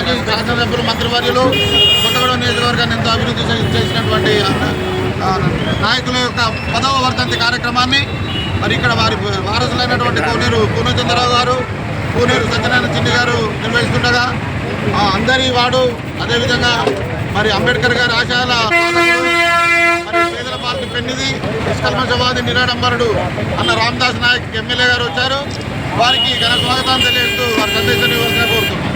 మాజీ శాసనసభ్యులు మంత్రివర్యులు కొత్తగూడెం నియోజకవర్గాన్ని ఎంతో అభివృద్ధి చేసినటువంటి నాయకుల యొక్క 10వ వర్ధంతి కార్యక్రమాన్ని మరి ఇక్కడ వారి వారసులైనటువంటి కోనేరు పూర్ణచంద్రరావు గారు, కోనేరు సత్యనారాయణ చిన్ని గారు నిర్వహిస్తుండగా అందరి వాడు అదేవిధంగా మరి అంబేద్కర్ గారి ఆశయాల మరి పేదల పార్టీ పెన్నిది నిష్కల్మషవాది నిరాడంబరుడు అన్న రామదాస్ నాయక్ ఎమ్మెల్యే గారు వచ్చారు. వారికి ఘన స్వాగతం తెలియజేస్తూ వారి సందేశం ఇవ్వాల్సిన కోరుతున్నాం.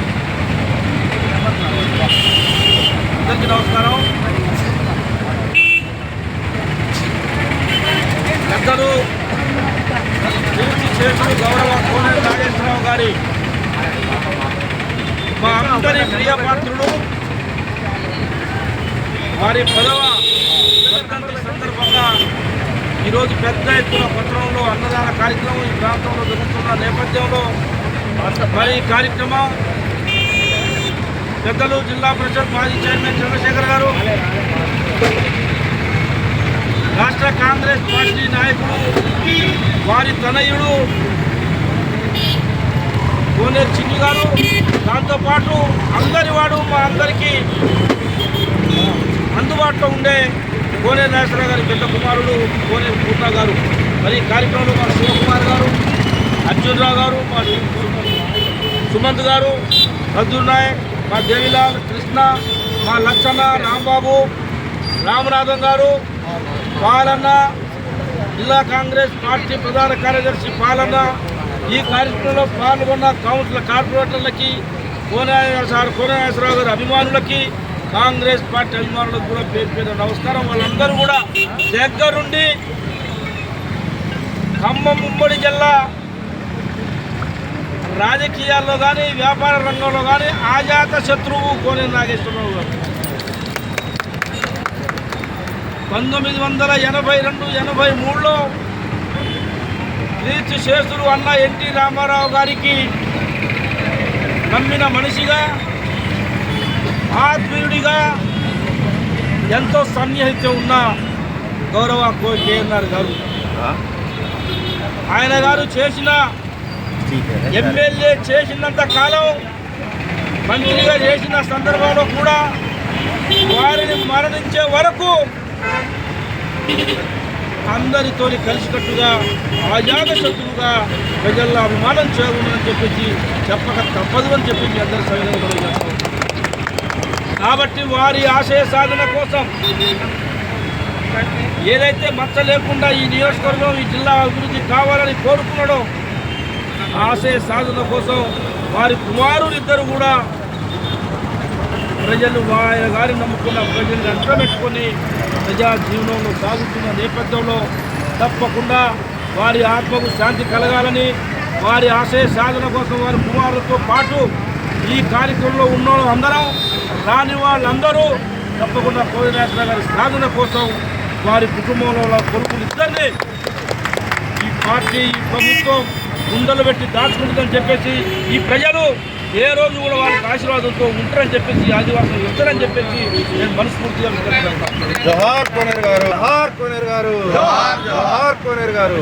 అందరికీ నమస్కారం. పెద్దలు చేతులు గౌరవ కోనేరు నాగేశ్వరరావు గారి మా అందరి ప్రియపాత్రుడు వారి 10వ వర్ధంతి సందర్భంగా ఈరోజు పెద్ద ఎత్తున పట్టణంలో అన్నదాన కార్యక్రమం ఈ ప్రాంతంలో జరుగుతున్న నేపథ్యంలో మరి ఈ కార్యక్రమం పెద్దలు జిల్లా పరిషత్ మాజీ చైర్మన్ చంద్రశేఖర్ గారు, రాష్ట్ర కాంగ్రెస్ పార్టీ నాయకుడు వారి తనయుడు కోనేరు చిన్ని గారు, దాంతోపాటు అందరి వాడు మా అందరికీ అందుబాటులో ఉండే కోనేరు నాగేశ్వరరావు గారి పెద్ద కుమారుడు కోనేరు పూర్ణ గారు, మరి ఈ కార్యక్రమంలో మా శివకుమార్ గారు, అర్జున్రావు గారు, మా సుమంత్ గారు, అర్జున్ నాయక్, మా దేవిలాల్, కృష్ణ, మా లక్షణ, రాంబాబు, రామనాథం గారు, పాలన్న, జిల్లా కాంగ్రెస్ పార్టీ ప్రధాన కార్యదర్శి పాలన్న, ఈ కార్యక్రమంలో పాల్గొన్న కౌన్సిలర్ కార్పొరేటర్లకి, కోనేశ్వరరావు గారి అభిమానులకి, కాంగ్రెస్ పార్టీ అభిమానులకు కూడా పేరు పేరు నమస్కారం. వాళ్ళందరూ కూడా దగ్గరుండి ఖమ్మం ఉమ్మడి జిల్లా రాజకీయాల్లో కానీ వ్యాపార రంగంలో కానీ ఆజాత శత్రువు కోనేరు నాగేశ్వరరావు గారు 1982-83లో కీర్తి శేషులు అన్న ఎన్టీ రామారావు గారికి నమ్మిన మనిషిగా, ఆత్మీయుడిగా, ఎంతో సన్నిహిత్యం ఉన్న గౌరవ కేఎన్ఆర్ గారు, ఆయన గారు చేసిన ఎమ్మెల్యే చేసినంత కాలం, మంత్రిగా చేసిన సందర్భంలో కూడా వారిని మరణించే వరకు అందరితో కలిసికట్టుగా ఆజాద శత్రువుగా ప్రజల్లో అభిమానం చేయకూడదని చెప్పేసి చెప్పక తప్పదు అని చెప్పి అందరి సవినయంగా. కాబట్టి వారి ఆశయ సాధన కోసం ఏదైతే మచ్చ లేకుండా ఈ నియోజకవర్గం, ఈ జిల్లా అభివృద్ధి కావాలని కోరుకున్నాడో ఆశయ సాధన కోసం వారి కుమారులిద్దరు కూడా ప్రజలు ఆయన గారిని నమ్ముకున్న ప్రజల్ని అంటబెట్టుకొని ప్రజా జీవనంలో సాగుతున్న నేపథ్యంలో తప్పకుండా వారి ఆత్మకు శాంతి కలగాలని, వారి ఆశయ సాధన కోసం వారి కుమారులతో పాటు ఈ కార్యక్రమంలో ఉన్న అందరం, రాని వాళ్ళందరూ తప్పకుండా కోనేరు నాగేశ్వరరావు గారి సాధన కోసం వారి కుటుంబంలో కొడుకులు ఇద్దరిని ఈ పార్టీ, ఈ ప్రభుత్వం గుండెలు పెట్టి దాచుకుంటుందని చెప్పేసి ఈ ప్రజలు ఏ రోజు కూడా వాళ్ళకి ఆశీర్వాదంతో ఉంటారని చెప్పేసి, ఆదివాసులు ఉంటారని చెప్పేసి నేను మనస్ఫూర్తిగా జోహార్ కోనేరు గారు, జోహార్ కోనేరు గారు, జోహార్ కోనేరు గారు.